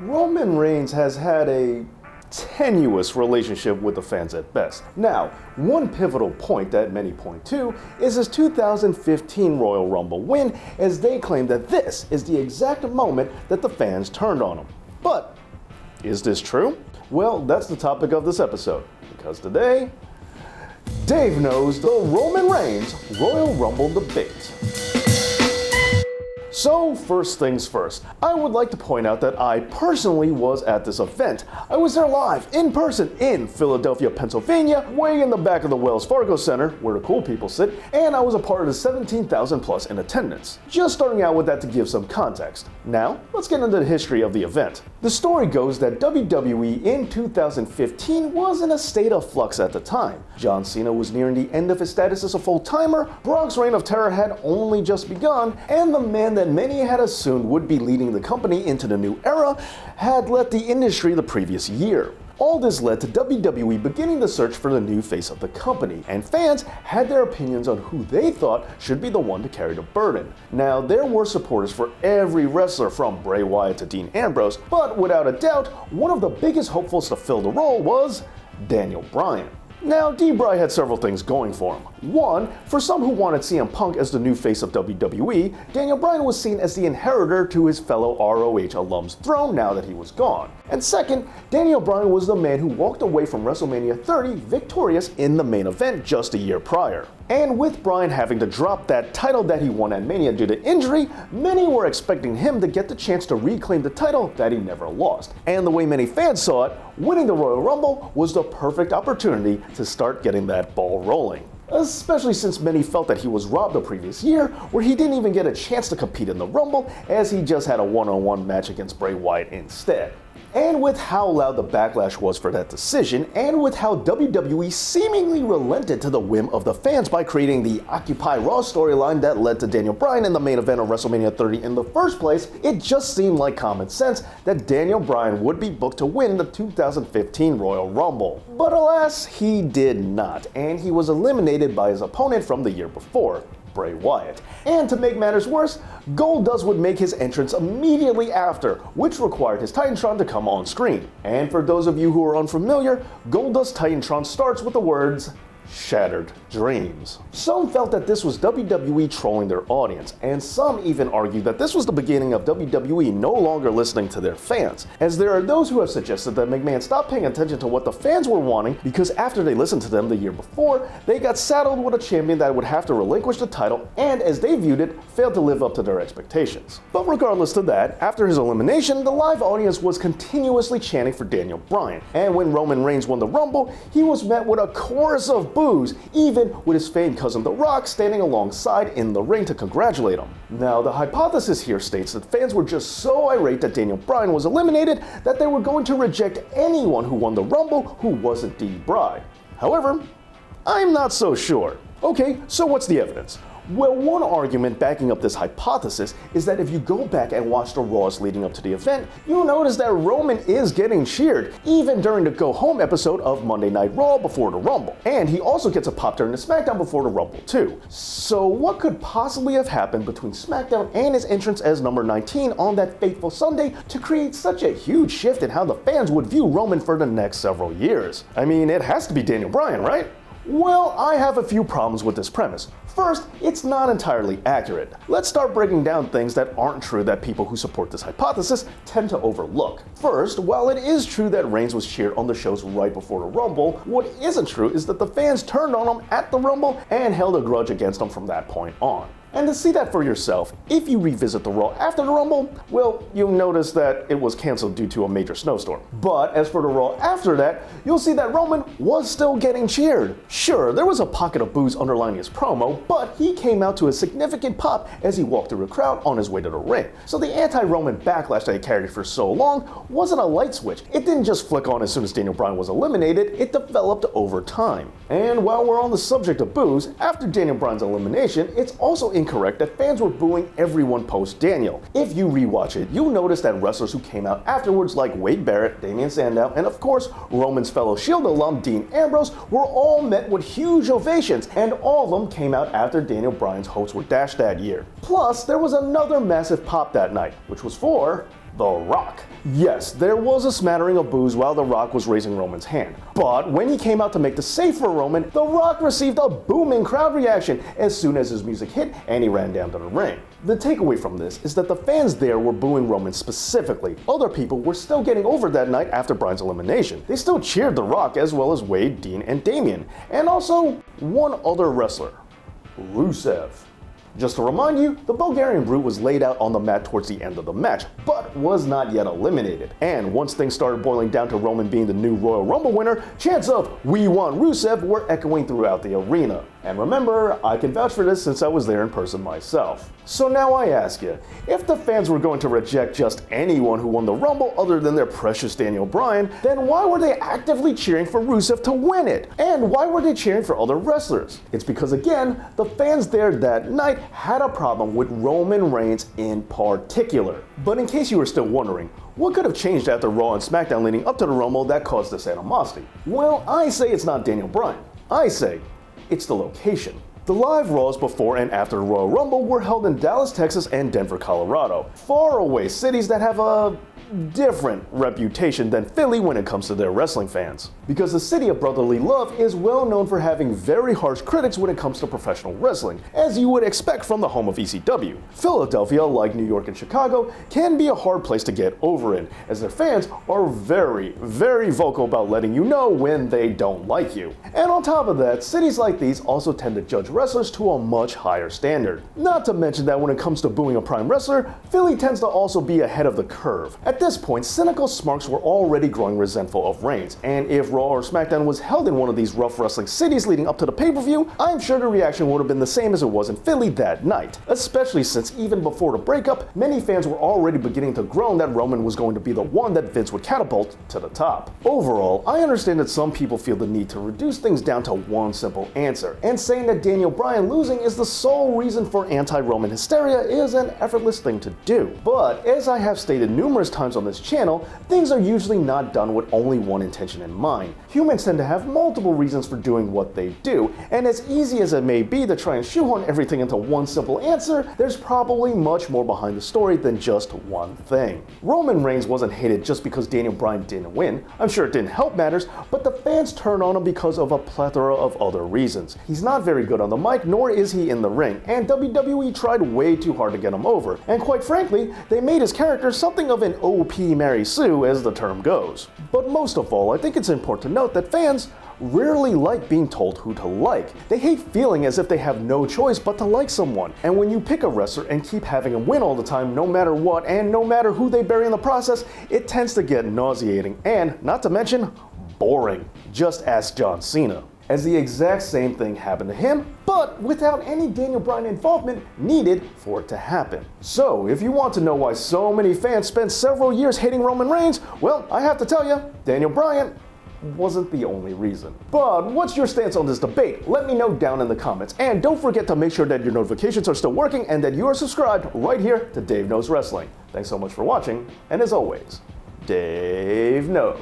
Roman Reigns has had a tenuous relationship with the fans at best. Now, one pivotal point that many point to is his 2015 Royal Rumble win, as they claim that this is the exact moment that the fans turned on him. But is this true? Well, that's the topic of this episode, because today, Dave knows the Roman Reigns Royal Rumble debate. So first things first, I would like to point out that I personally was at this event. I was there live, in person, in Philadelphia, Pennsylvania, way in the back of the Wells Fargo Center, where the cool people sit, and I was a part of the 17,000 plus in attendance. Just starting out with that to give some context. Now, let's get into the history of the event. The story goes that WWE in 2015 was in a state of flux at the time. John Cena was nearing the end of his status as a full-timer, Brock's reign of terror had only just begun, and the man that many had assumed would be leading the company into the new era had left the industry the previous year. All this led to WWE beginning the search for the new face of the company, and fans had their opinions on who they thought should be the one to carry the burden. Now, there were supporters for every wrestler from Bray Wyatt to Dean Ambrose, but without a doubt, one of the biggest hopefuls to fill the role was Daniel Bryan. Now, D-Bry had several things going for him. One, for some who wanted CM Punk as the new face of WWE, Daniel Bryan was seen as the inheritor to his fellow ROH alum's throne now that he was gone. And second, Daniel Bryan was the man who walked away from WrestleMania 30 victorious in the main event just a year prior. And with Bryan having to drop that title that he won at Mania due to injury, many were expecting him to get the chance to reclaim the title that he never lost. And the way many fans saw it, winning the Royal Rumble was the perfect opportunity to start getting that ball rolling. Especially since many felt that he was robbed the previous year, where he didn't even get a chance to compete in the Rumble, as he just had a one-on-one match against Bray Wyatt instead. And with how loud the backlash was for that decision, and with how WWE seemingly relented to the whim of the fans by creating the Occupy Raw storyline that led to Daniel Bryan in the main event of WrestleMania 30 in the first place, it just seemed like common sense that Daniel Bryan would be booked to win the 2015 Royal Rumble. But alas, he did not, and he was eliminated by his opponent from the year before, Bray Wyatt. And to make matters worse, Goldust would make his entrance immediately after, which required his Titantron to come on screen. And for those of you who are unfamiliar, Goldust Titantron starts with the words, "Shattered Dreams." Some felt that this was WWE trolling their audience, and some even argued that this was the beginning of WWE no longer listening to their fans, as there are those who have suggested that McMahon stopped paying attention to what the fans were wanting because after they listened to them the year before, they got saddled with a champion that would have to relinquish the title and, as they viewed it, failed to live up to their expectations. But regardless of that, after his elimination, the live audience was continuously chanting for Daniel Bryan, and when Roman Reigns won the Rumble, he was met with a chorus of boos, even with his famed cousin The Rock standing alongside in the ring to congratulate him. Now, the hypothesis here states that fans were just so irate that Daniel Bryan was eliminated that they were going to reject anyone who won the Rumble who wasn't D-Bry. However, I'm not so sure. Okay, so what's the evidence? Well, one argument backing up this hypothesis is that if you go back and watch the Raws leading up to the event, you'll notice that Roman is getting cheered, even during the Go Home episode of Monday Night Raw before the Rumble. And he also gets a pop during the SmackDown before the Rumble too. So what could possibly have happened between SmackDown and his entrance as number 19 on that fateful Sunday to create such a huge shift in how the fans would view Roman for the next several years? I mean, it has to be Daniel Bryan, right? Well, I have a few problems with this premise. First, it's not entirely accurate. Let's start breaking down things that aren't true that people who support this hypothesis tend to overlook. First, while it is true that Reigns was cheered on the shows right before the Rumble, what isn't true is that the fans turned on him at the Rumble and held a grudge against him from that point on. And to see that for yourself, if you revisit the Raw after the Rumble, well, you'll notice that it was canceled due to a major snowstorm. But as for the Raw after that, you'll see that Roman was still getting cheered. Sure, there was a pocket of boos underlying his promo, but he came out to a significant pop as he walked through the crowd on his way to the ring. So the anti-Roman backlash that he carried for so long wasn't a light switch. It didn't just flick on as soon as Daniel Bryan was eliminated, it developed over time. And while we're on the subject of boos, after Daniel Bryan's elimination, it's also incorrect that fans were booing everyone post-Daniel. If you rewatch it, you'll notice that wrestlers who came out afterwards like Wade Barrett, Damian Sandow, and of course Roman's fellow Shield alum Dean Ambrose were all met with huge ovations, and all of them came out after Daniel Bryan's hopes were dashed that year. Plus, there was another massive pop that night, which was for The Rock. Yes, there was a smattering of boos while The Rock was raising Roman's hand. But when he came out to make the save for Roman, The Rock received a booming crowd reaction as soon as his music hit and he ran down to the ring. The takeaway from this is that the fans there were booing Roman specifically. Other people were still getting over that night after Bryan's elimination. They still cheered The Rock as well as Wade, Dean, and Damian. And also one other wrestler, Rusev. Just to remind you, the Bulgarian Brute was laid out on the mat towards the end of the match, but was not yet eliminated. And once things started boiling down to Roman being the new Royal Rumble winner, chants of "We want Rusev" were echoing throughout the arena. And remember, I can vouch for this since I was there in person myself. So now I ask you, if the fans were going to reject just anyone who won the Rumble other than their precious Daniel Bryan, then why were they actively cheering for Rusev to win it? And why were they cheering for other wrestlers? It's because, again, the fans there that night had a problem with Roman Reigns in particular. But in case you were still wondering, what could have changed after Raw and SmackDown leading up to the Rumble that caused this animosity? Well, I say it's not Daniel Bryan. I say it's the location. The live Raws before and after the Royal Rumble were held in Dallas, Texas and Denver, Colorado. Far away cities that have a different reputation than Philly when it comes to their wrestling fans. Because the city of brotherly love is well known for having very harsh critics when it comes to professional wrestling, as you would expect from the home of ECW. Philadelphia, like New York and Chicago, can be a hard place to get over in, as their fans are very, very vocal about letting you know when they don't like you. And on top of that, cities like these also tend to judge wrestlers to a much higher standard. Not to mention that when it comes to booing a prime wrestler, Philly tends to also be ahead of the curve. At this point, cynical smarks were already growing resentful of Reigns, and if Raw or SmackDown was held in one of these rough wrestling cities leading up to the pay-per-view, I'm sure the reaction would have been the same as it was in Philly that night. Especially since even before the breakup, many fans were already beginning to groan that Roman was going to be the one that Vince would catapult to the top. Overall, I understand that some people feel the need to reduce things down to one simple answer, and saying that Daniel Bryan losing is the sole reason for anti-Roman hysteria is an effortless thing to do. But as I have stated numerous times on this channel, things are usually not done with only one intention in mind. Humans tend to have multiple reasons for doing what they do, and as easy as it may be to try and shoehorn everything into one simple answer, there's probably much more behind the story than just one thing. Roman Reigns wasn't hated just because Daniel Bryan didn't win. I'm sure it didn't help matters, but the fans turned on him because of a plethora of other reasons. He's not very good on the mic, nor is he in the ring, and WWE tried way too hard to get him over, and quite frankly, they made his character something of an OP Mary Sue, as the term goes. But most of all, I think it's important to note that fans rarely like being told who to like. They hate feeling as if they have no choice but to like someone. And when you pick a wrestler and keep having him win all the time, no matter what, and no matter who they bury in the process, it tends to get nauseating and, not to mention, boring. Just ask John Cena. As the exact same thing happened to him, but without any Daniel Bryan involvement needed for it to happen. So, if you want to know why so many fans spent several years hating Roman Reigns, well, I have to tell you, Daniel Bryan wasn't the only reason. But what's your stance on this debate? Let me know down in the comments. And don't forget to make sure that your notifications are still working and that you are subscribed right here to Dave Knows Wrestling. Thanks so much for watching, and as always, Dave knows.